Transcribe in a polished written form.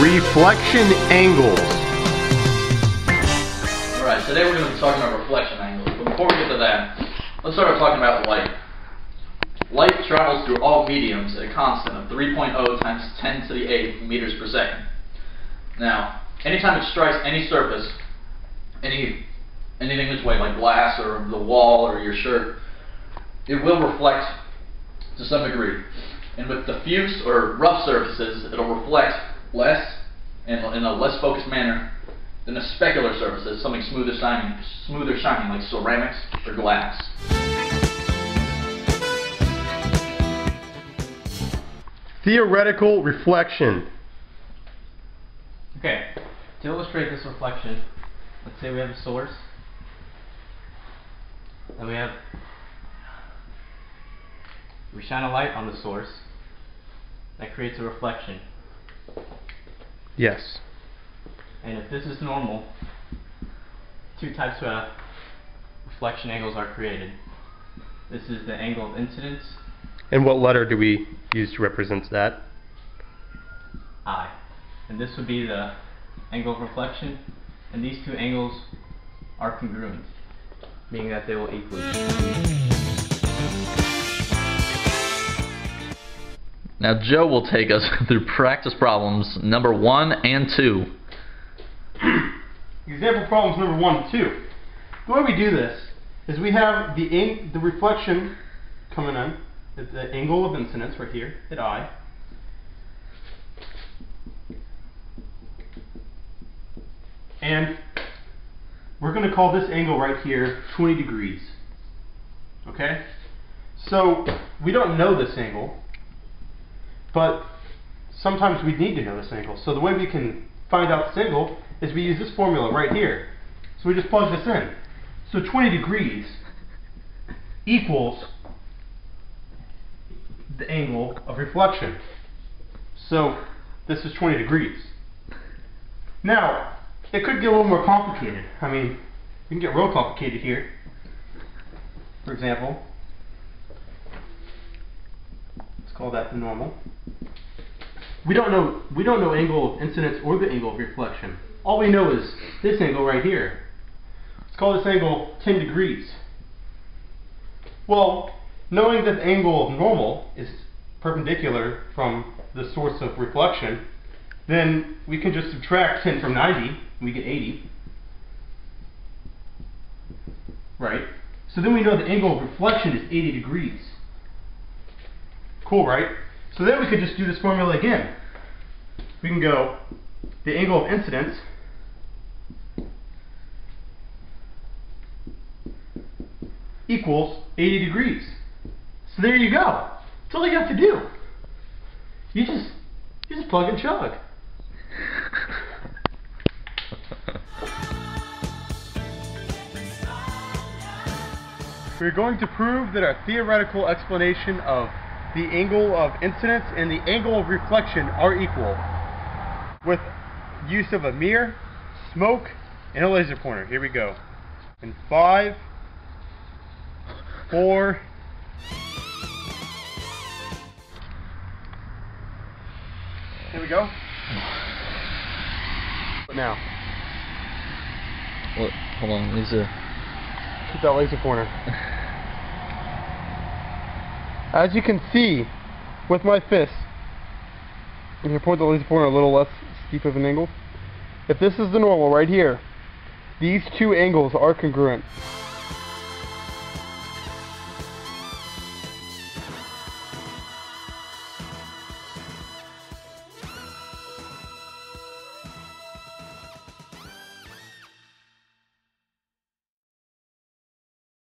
reflection angles. Alright, today we're going to be talking about reflection angles, but before we get to that, let's start talking about light. Light travels through all mediums at a constant of 3.0 times 10 to the 8 meters per second. Now, anytime it strikes any surface, anything in its way, like glass or the wall or your shirt, it will reflect to some degree. And with diffuse or rough surfaces, it'll reflect less and in a less focused manner than a specular surfaces, something smoother shining like ceramics or glass. Theoretical reflection. Okay, to illustrate this reflection, let's say we have a source, and we shine a light on the source, that creates a reflection. Yes. And if this is normal, two types of reflection angles are created. This is the angle of incidence. And what letter do we use to represent that? I. And this would be the angle of reflection, and these two angles are congruent, meaning that they will equal each other. Now Joe will take us through practice problems number 1 and 2. Example problems number 1 and 2. The way we do this is we have the reflection coming in at the angle of incidence right here at I. And we're going to call this angle right here 20 degrees. Okay? So we don't know this angle, but sometimes we need to know this angle. So the way we can find out this angle is we use this formula right here. So we just plug this in. So 20 degrees equals the angle of reflection. So this is 20 degrees. Now, it could get a little more complicated. I mean, we can get real complicated here. For example, let's call that the normal. We don't know angle of incidence or the angle of reflection. All we know is this angle right here. Let's call this angle 10 degrees. Well, knowing that the angle of normal is perpendicular from the source of reflection, then we can just subtract 10 from 90, and we get 80. Right? So then we know the angle of reflection is 80 degrees. Cool, right? So then we could just do this formula again. We can go the angle of incidence equals 80 degrees. So there you go. That's all you have to do. You just plug and chug. We're going to prove that our theoretical explanation of the angle of incidence and the angle of reflection are equal with use of a mirror, smoke, and a laser pointer. Here we go. In 5, 4, here we go. What now? What? Hold on, Lisa. Keep that laser pointer. As you can see with my fist, if you point the laser pointer a little less steep of an angle, if this is the normal right here, these two angles are congruent.